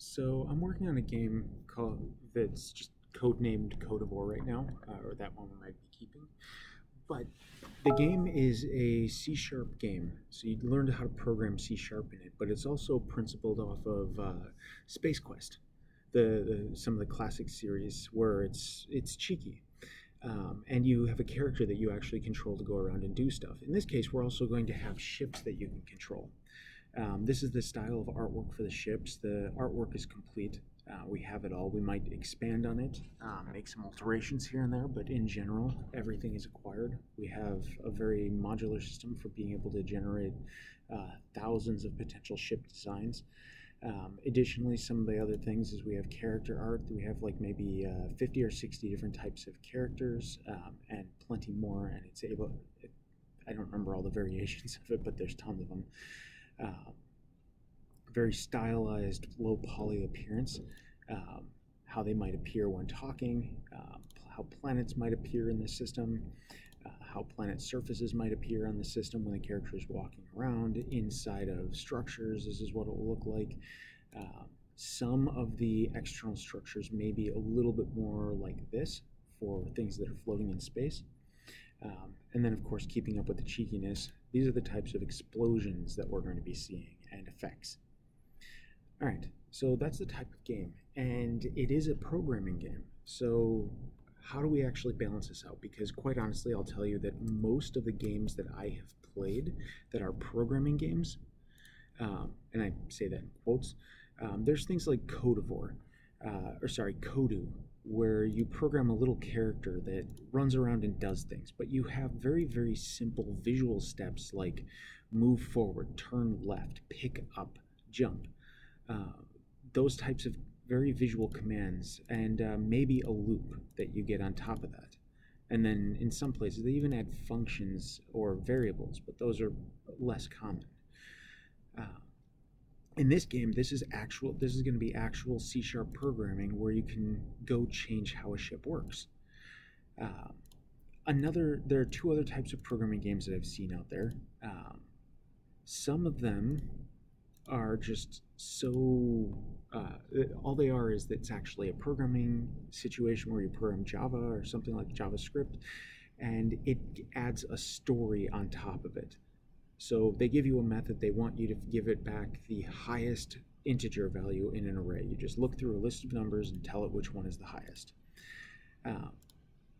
So I'm working on a game that's just codenamed Codivore right now, or that one we might be keeping. But the game is a C# game, so you learned how to program C# in it. But it's also principled off of Space Quest, some of the classic series where it's cheeky. And you have a character that you actually control to go around and do stuff. In this case, we're also going to have ships that you can control. This is the style of artwork for the ships. The artwork is complete. We have it all. We might expand on it, make some alterations here and there, but in general, everything is acquired. We have a very modular system for being able to generate thousands of potential ship designs. Additionally, some of the other things is we have character art. We have like maybe 50 or 60 different types of characters and plenty more, and I don't remember all the variations of it, but there's tons of them. Very stylized, low poly appearance, how they might appear when talking, how planets might appear in the system, how planet surfaces might appear on the system when the character is walking around inside of structures. This is what it will look like. Some of the external structures may be a little bit more like this for things that are floating in space. And then, of course, keeping up with the cheekiness, these are the types of explosions that we're going to be seeing and effects. All right, so that's the type of game, and it is a programming game. So how do we actually balance this out? Because quite honestly, I'll tell you that most of the games that I have played that are programming games, and I say that in quotes, there's things like Codivore, Kodu, where you program a little character that runs around and does things, but you have very, very simple visual steps like move forward, turn left, pick up, jump. Those types of very visual commands, and maybe a loop that you get on top of that. And then in some places, they even add functions or variables, but those are less common. In this game, this is going to be actual C# programming where you can go change how a ship works. There are two other types of programming games that I've seen out there. Some of them are just all they are is that it's actually a programming situation where you program Java or something like JavaScript, and it adds a story on top of it. So they give you a method, they want you to give it back the highest integer value in an array. You just look through a list of numbers and tell it which one is the highest.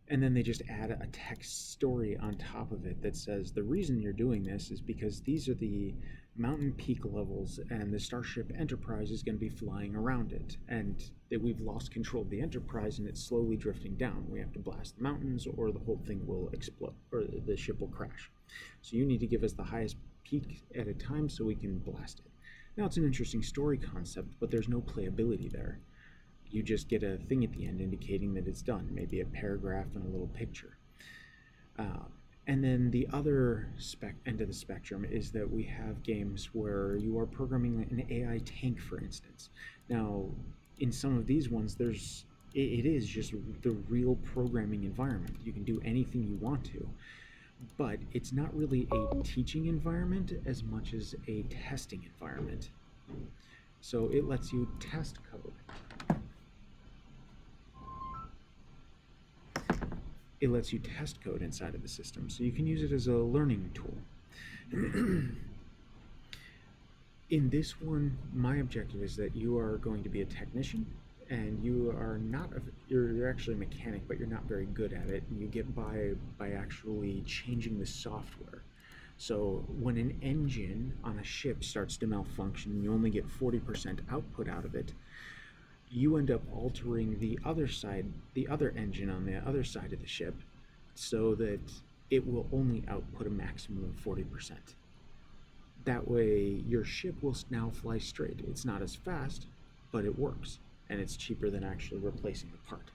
And then they just add a text story on top of it that says the reason you're doing this is because these are the mountain peak levels and the Starship Enterprise is going to be flying around it, and that we've lost control of the Enterprise and it's slowly drifting down. We have to blast the mountains or the whole thing will explode or the ship will crash. So you need to give us the highest peak at a time so we can blast it. Now it's an interesting story concept, but there's no playability there. You just get a thing at the end indicating that it's done, maybe a paragraph and a little picture. And then the other end of the spectrum is that we have games where you are programming an AI tank, for instance. Now, in some of these ones, it is just the real programming environment. You can do anything you want to, but it's not really a teaching environment as much as a testing environment. So it lets you test code. It lets you test code inside of the system, so you can use it as a learning tool. In this one, my objective is that you are going to be a technician, and you're actually a mechanic, but you're not very good at it, and you get by actually changing the software. So when an engine on a ship starts to malfunction and you only get 40% output out of it, you end up altering the other engine on the other side of the ship so that it will only output a maximum of 40%. That way your ship will now fly straight. It's not as fast, but it works, and it's cheaper than actually replacing the part.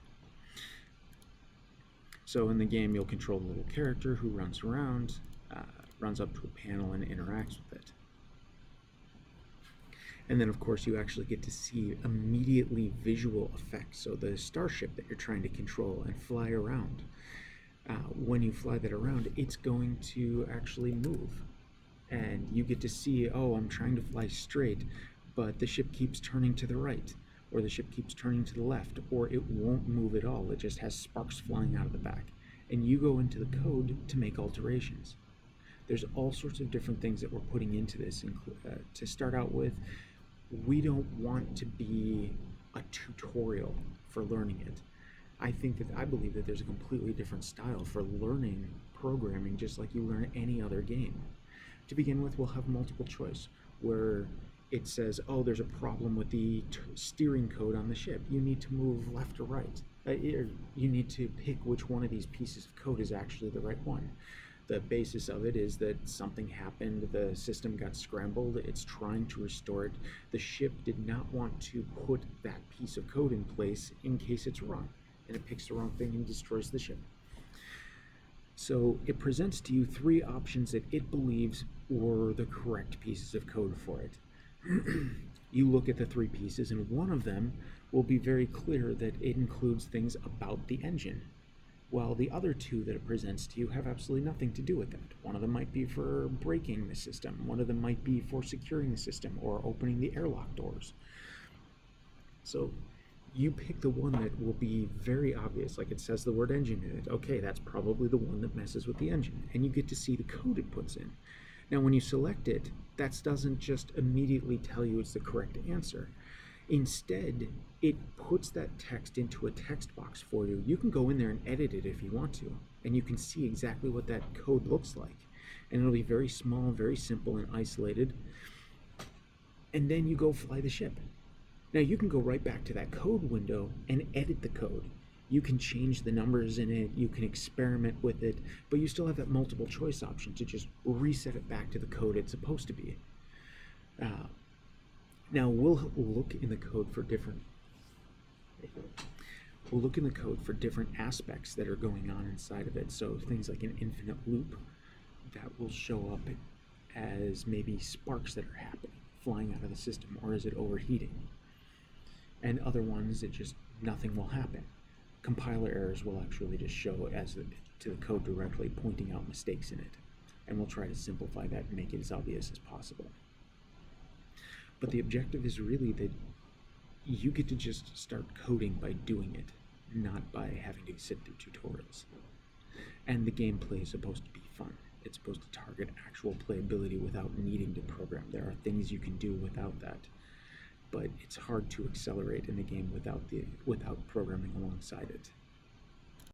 So in the game, you'll control a little character who runs around, runs up to a panel and interacts with it. And then, of course, you actually get to see immediately visual effects. So the starship that you're trying to control and fly around, when you fly that around, it's going to actually move. And you get to see, oh, I'm trying to fly straight, but the ship keeps turning to the right, or the ship keeps turning to the left, or it won't move at all. It just has sparks flying out of the back. And you go into the code to make alterations. There's all sorts of different things that we're putting into this. To start out with, we don't want to be a tutorial for learning it. I believe that there's a completely different style for learning programming, just like you learn any other game. To begin with, we'll have multiple choice, where it says, oh, there's a problem with the steering code on the ship. You need to move left or right. You need to pick which one of these pieces of code is actually the right one. The basis of it is that something happened, the system got scrambled, it's trying to restore it. The ship did not want to put that piece of code in place in case it's wrong, and it picks the wrong thing and destroys the ship. So it presents to you three options that it believes were the correct pieces of code for it. You look at the three pieces, and one of them will be very clear that it includes things about the engine, while the other two that it presents to you have absolutely nothing to do with that. One of them might be for braking the system, one of them might be for securing the system or opening the airlock doors. So you pick the one that will be very obvious, like it says the word engine in it. Okay, that's probably the one that messes with the engine, and you get to see the code it puts in. Now when you select it, that doesn't just immediately tell you it's the correct answer. Instead, it puts that text into a text box for you. You can go in there and edit it if you want to, and you can see exactly what that code looks like. And it'll be very small, very simple, and isolated. And then you go fly the ship. Now you can go right back to that code window and edit the code. You can change the numbers in it, you can experiment with it, but you still have that multiple choice option to just reset it back to the code it's supposed to be. Now we'll look in the code for different aspects that are going on inside of it. So things like an infinite loop that will show up as maybe sparks that are happening, flying out of the system, or is it overheating? And other ones that just nothing will happen. Compiler errors will actually just show to the code directly, pointing out mistakes in it. And we'll try to simplify that and make it as obvious as possible. But the objective is really that you get to just start coding by doing it, not by having to sit through tutorials. And the gameplay is supposed to be fun. It's supposed to target actual playability without needing to program. There are things you can do without that, but it's hard to accelerate in the game without programming alongside it.